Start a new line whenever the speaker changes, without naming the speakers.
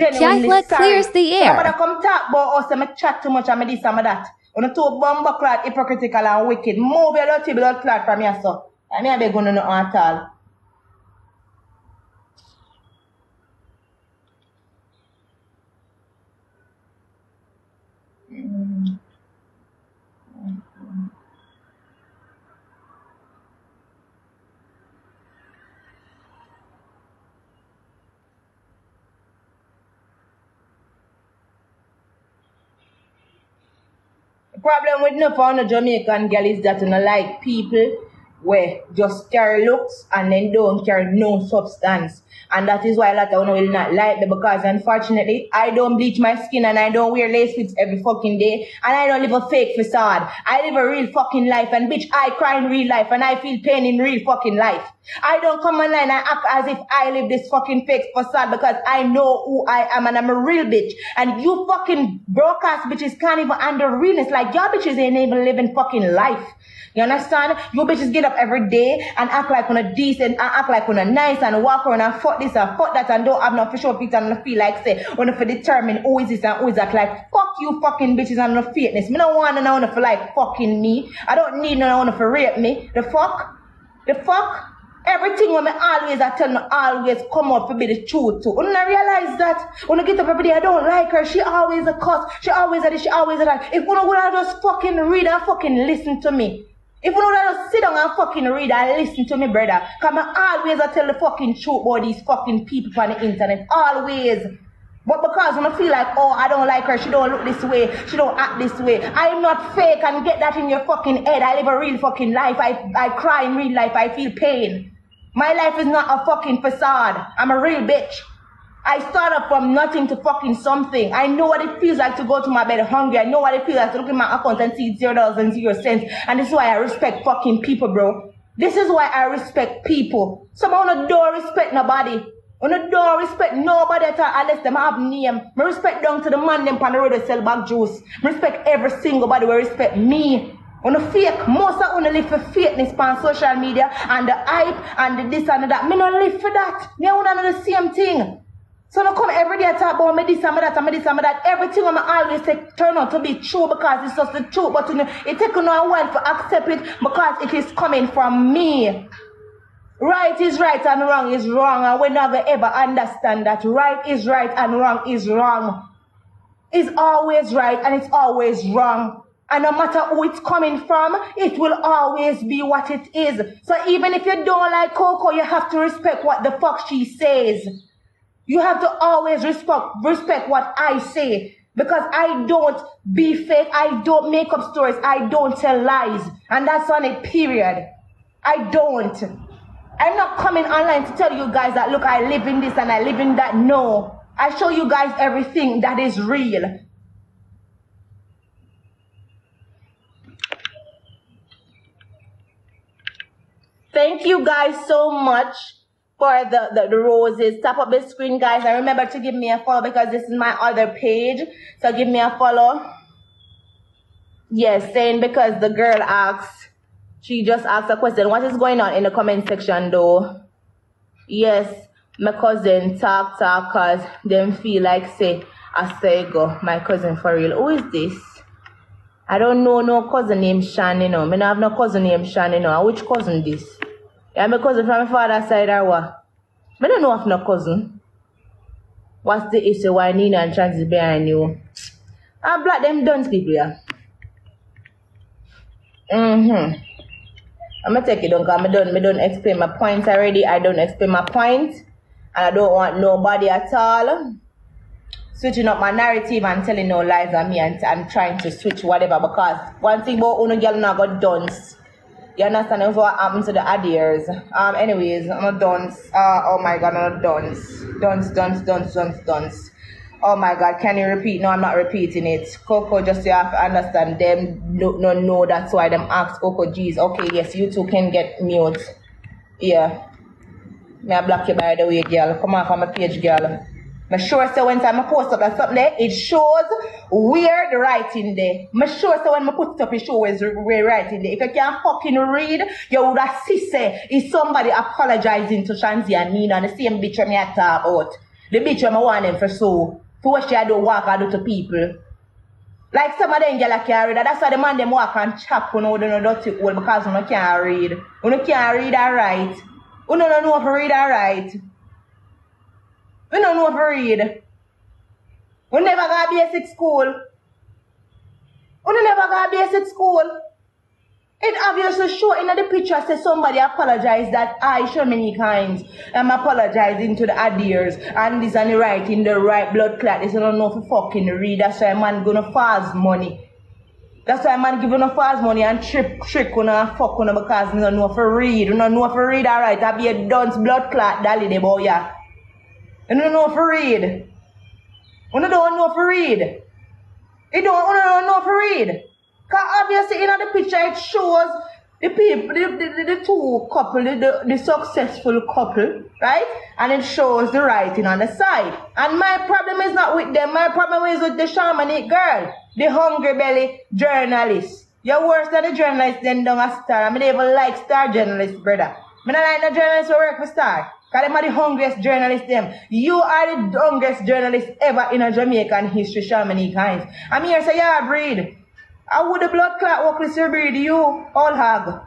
Kyhighlah clears the air.
Somebody come talk about us and me chat too much and me this and me that. On a two bomber clad, hypocritical and wicked. Move your dirty blood clot from your son. And me I beg you no at all. The problem with no found a Jamaican girl is that you know, like people where just carry looks and then don't carry no substance. And that is why a lot of women will not like me because unfortunately I don't bleach my skin and I don't wear lace wigs every fucking day and I don't live a fake facade. I live a real fucking life and bitch I cry in real life and I feel pain in real fucking life. I don't come online and act as if I live this fucking fake facade because I know who I am and I'm a real bitch. And you fucking broke ass bitches can't even handle realness. Like y'all bitches ain't even living fucking life. You understand? You bitches get up every day and act like on a decent and act like on a nice and walk around and fuck this and fuck that and don't have no official picture and feel like say when if you determine who is this and who is that. Like fuck you fucking bitches and no fakeness. Me don't want no one for like fucking me. I don't need no one for rape me. The fuck? The fuck? Everything when me always I tell me always come up to be the truth too. When I realize that when I get up every day I don't like her. She always a cuss. She always a this. She always a that. If one would just fucking read and fucking listen to me. If you don't just sit down and fucking read and listen to me, brother, because I always I tell the fucking truth about these fucking people on the internet. Always. But because when I feel like, oh, I don't like her, she don't look this way, she don't act this way. I'm not fake and get that in your fucking head. I live a real fucking life. I cry in real life. I feel pain. My life is not a fucking facade. I'm a real bitch. I started from nothing to fucking something. I know what it feels like to go to my bed hungry. I know what it feels like to look at my account and see $0.00. And this is why I respect fucking people, bro. This is why I respect people. Someone don't respect nobody. On the don't respect nobody at all unless them have name. I respect down to the man them on the road to sell back juice. I respect every single body will respect me. On the fake, most of them live for fakeness on social media and the hype and the this and that. Me don't live for that. Me want to know the same thing. So don't come every day and talk about me this and me that and me this and me that. Everything I'm always say turn out to be true because it's just the truth. But you know, it takes no while to accept it because it is coming from me. Right is right and wrong is wrong. And we never ever understand that right is right and wrong is wrong. It's always right and it's always wrong. And no matter who it's coming from, it will always be what it is. So even if you don't like Coco, you have to respect what the fuck she says. You have to always respect what I say. Because I don't be fake. I don't make up stories. I don't tell lies. And that's on it, period. I don't. I'm not coming online to tell you guys that, look, I live in this and I live in that. No. I show you guys everything that is real. Thank you guys so much for the roses. Tap up the screen, guys, and remember to give me a follow because this is my other page. So give me a follow. Yes, saying because the girl asked, she just asked a question. What is going on in the comment section though? Yes, my cousin talk cause them feel like say I say go. My cousin for real. Who is this? I don't know no cousin named Shan, you know. I don't have no cousin named Shan, you know. Which cousin this? Yeah, my cousin from my father's side or what? I don't know if no cousin. What's the issue why Nina and Chance is behind you? I black them done people, yeah. I'm gonna take it down because I don't explain my points already. I don't explain my point. And I don't want nobody at all switching up my narrative and telling no lies on me and trying to switch whatever because one thing about uno girl not got dunce. You understand what happened to the adheres? Anyways, I'm a dunce. Oh my god, I'm a dunce. Dunce. Oh my god, can you repeat? No, I'm not repeating it. Coco, just you have to understand them. No, that's why them ask Coco, geez. Okay, yes, you two can get mute. Yeah. May I block you by the way, girl. Come off on my page, girl. I'm sure so when I post up something there, it shows where the writing there. I'm sure so when I put it up, it shows where writing there. If you can't fucking read, you would have see say is somebody apologizing to Shanzi and Nina and the same bitch me I talk about. The bitch I want them for so. For what she do walk I do to people. Like some of them girls can't read. That's why the man them walk and chop when you don't dirty hole because you can't read. You can't read or write. You don't know if you read or write. You don't know if you read. You never got basic school. You never got basic school. It obviously show in the picture say somebody apologized that I, Charmaique Hinds, am apologizing to the adheres and this and the writing the right blood clot. This I don't know if you fucking read. That's why man gonna fast money. That's why man giving a fast money and trick on and fuck on because you don't know if you read. You don't know if you read alright. That be a dunce blood clot dally the boy. Yeah. You don't know if you read. You don't know if you read. You don't know if you read. Because obviously in the picture it shows the people, the two couple, the successful couple, right? And it shows the writing on the side. And my problem is not with them, my problem is with the Charmaique girl, the hungry belly journalist. You're worse than the journalist than down a star. I mean, they even like star journalists, brother. I don't like the journalists who work for star. Because them are the hungriest journalists them. You are the hungriest journalist ever in a Jamaican history, Charmaique Hinds. I'm here say, yeah, breed. I would the blood clot work with your breed, you, all hog.